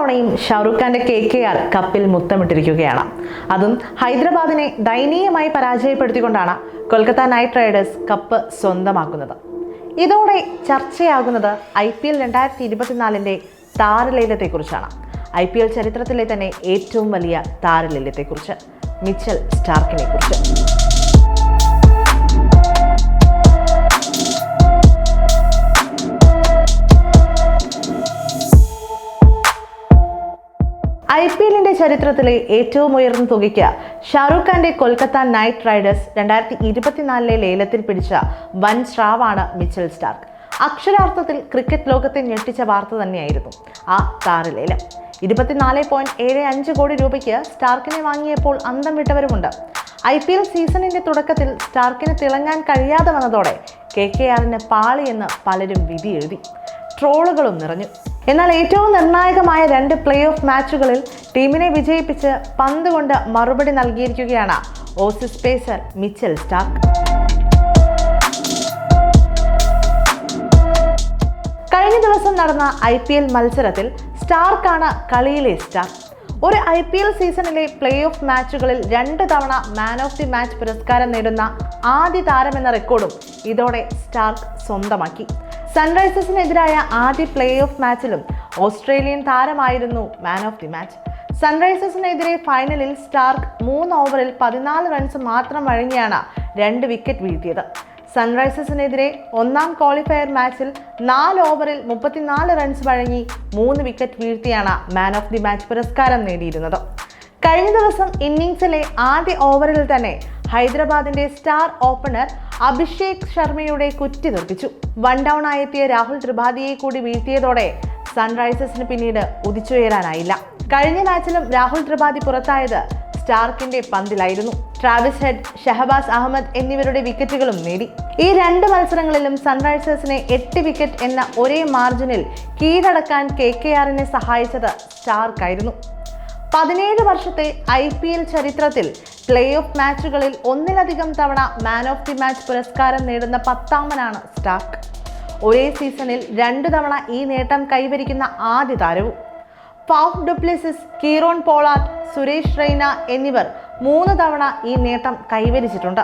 തവണയും ഷാറുഖ് ഖാന്റെ KKR കപ്പിൽ മുത്തമിട്ടിരിക്കുകയാണ്. അതും ഹൈദരാബാദിനെ ദയനീയമായി പരാജയപ്പെടുത്തിക്കൊണ്ടാണ് കൊൽക്കത്ത നൈറ്റ് റൈഡേഴ്സ് കപ്പ് സ്വന്തമാക്കുന്നത്. ഇതോടെ ചർച്ചയാകുന്നത് IPL 2024 താരലേലത്തെക്കുറിച്ചാണ്. IPL ചരിത്രത്തിലെ തന്നെ ഏറ്റവും വലിയ താരലേലത്തെക്കുറിച്ച്, മിച്ചൽ സ്റ്റാർക്കിനെ കുറിച്ച്. IPL ചരിത്രത്തിലെ ഏറ്റവും ഉയർന്ന തുകയ്ക്ക് ഷാറുഖ് ഖാന്റെ കൊൽക്കത്ത നൈറ്റ് റൈഡേഴ്സ് 2024 ലേലത്തിൽ പിടിച്ച വൻ സ്രാവാണ് മിച്ചൽ സ്റ്റാർക്ക്. അക്ഷരാർത്ഥത്തിൽ ക്രിക്കറ്റ് ലോകത്തെ ഞെട്ടിച്ച വാർത്ത തന്നെയായിരുന്നു ആ താരലേലം. 24.75 കോടി രൂപയ്ക്ക് സ്റ്റാർക്കിനെ വാങ്ങിയപ്പോൾ അന്തം വിട്ടവരുമുണ്ട്. IPL സീസണിന്റെ തുടക്കത്തിൽ സ്റ്റാർക്കിന് തിളങ്ങാൻ കഴിയാതെ വന്നതോടെ KKRന് പാളിയെന്ന് പലരും വിധി എഴുതി. ട്രോളുകളും നിറഞ്ഞു. എന്നാൽ ഏറ്റവും നിർണായകമായ 2 പ്ലേ ഓഫ് മാച്ചുകളിൽ ടീമിനെ വിജയിപ്പിച്ച് പന്ത് കൊണ്ട് മറുപടി നൽകിയിരിക്കുകയാണ് ഓസീസ് പേസർ മിച്ചൽ സ്റ്റാർക്ക്. കഴിഞ്ഞ ദിവസം നടന്ന IPL മത്സരത്തിൽ സ്റ്റാർക്കാണ് കളിയിലെ സ്റ്റാർ. ഒരു IPL സീസണിലെ പ്ലേ ഓഫ് മാച്ചുകളിൽ 2 തവണ മാൻ ഓഫ് ദി മാച്ച് പുരസ്കാരം നേടുന്ന ആദ്യ താരമെന്ന റെക്കോർഡും ഇതോടെ സ്റ്റാർക്ക് സ്വന്തമാക്കി. സൺറൈസേഴ്സിനെതിരായ ആദ്യ പ്ലേ ഓഫ് മാച്ചിലും ഓസ്ട്രേലിയൻ താരമായിരുന്നു മാൻ ഓഫ് ദി മാച്ച്. സൺറൈസേഴ്സിനെതിരെ ഫൈനലിൽ സ്റ്റാർക്ക് 3 ഓവറിൽ 14 റൺസ് മാത്രം വഴങ്ങിയാണ് 2 വിക്കറ്റ് വീഴ്ത്തിയത്. സൺറൈസേഴ്സിനെതിരെ ഒന്നാം ക്വാളിഫയർ മാച്ചിൽ 4 ഓവറിൽ 34 റൺസ് വഴങ്ങി 3 വിക്കറ്റ് വീഴ്ത്തിയാണ് മാൻ ഓഫ് ദി മാച്ച് പുരസ്കാരം നേടിയിരുന്നത്. കഴിഞ്ഞ ദിവസം ഇന്നിംഗ്സിലെ ആദ്യ ഓവറിൽ തന്നെ ഹൈദരാബാദിന്റെ സ്റ്റാർ ഓപ്പണർ അഭിഷേക് ശർമ്മയുടെ കുറ്റി തെറിപ്പിച്ചു. 1 ഡൗൺ ആയെത്തിയ രാഹുൽ ത്രിപാഠിയെ കൂടി വീഴ്ത്തിയതോടെ സൺറൈസേഴ്സിന് പിന്നീട് ഉദിച്ചുയരാനായില്ല. കഴിഞ്ഞ മാച്ചിലും രാഹുൽ ത്രിപാഠി പുറത്തായത് സ്റ്റാർക്കിന്റെ പന്തിലായിരുന്നു. ട്രാവിസ് ഹെഡ്, ഷഹബാസ് അഹമ്മദ് എന്നിവരുടെ വിക്കറ്റുകളും നേടി. ഈ 2 മത്സരങ്ങളിലും സൺറൈസേഴ്സിനെ 8 വിക്കറ്റ് എന്ന ഒരേ മാർജിനിൽ കീഴടക്കാൻ KKRനെ സഹായിച്ചത് സ്റ്റാർക്കായിരുന്നു. 17 വർഷത്തെ IPL ചരിത്രത്തിൽ പ്ലേ ഓഫ് മാച്ചുകളിൽ ഒന്നിലധികം തവണ മാൻ ഓഫ് ദി മാച്ച് പുരസ്കാരം നേടുന്ന 10ാമനാണ് സ്റ്റാർക്ക്. ഒരേ സീസണിൽ 2 തവണ ഈ നേട്ടം കൈവരിക്കുന്ന ആദ്യ താരവും. Faf du Plessis, Kieron Pollard, Suresh Raina എന്നിവർ 3 തവണ ഈ നേട്ടം കൈവരിച്ചിട്ടുണ്ട്.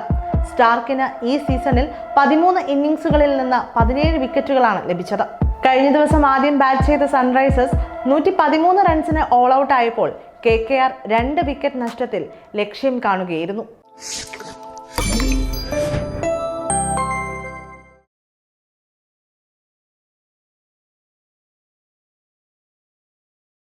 സ്റ്റാർക്കിന് ഈ സീസണിൽ 13 ഇന്നിംഗ്സുകളിൽ നിന്ന് 17 വിക്കറ്റുകളാണ് ലഭിച്ചത്. കഴിഞ്ഞ ദിവസം ആദ്യം ബാറ്റ് ചെയ്ത സൺറൈസേഴ്സ് 113 റൺസിന് ഓൾ ഔട്ട് ആയപ്പോൾ KKR 2 വിക്കറ്റ് നഷ്ടത്തിൽ ലക്ഷ്യം കാണുകയായിരുന്നു.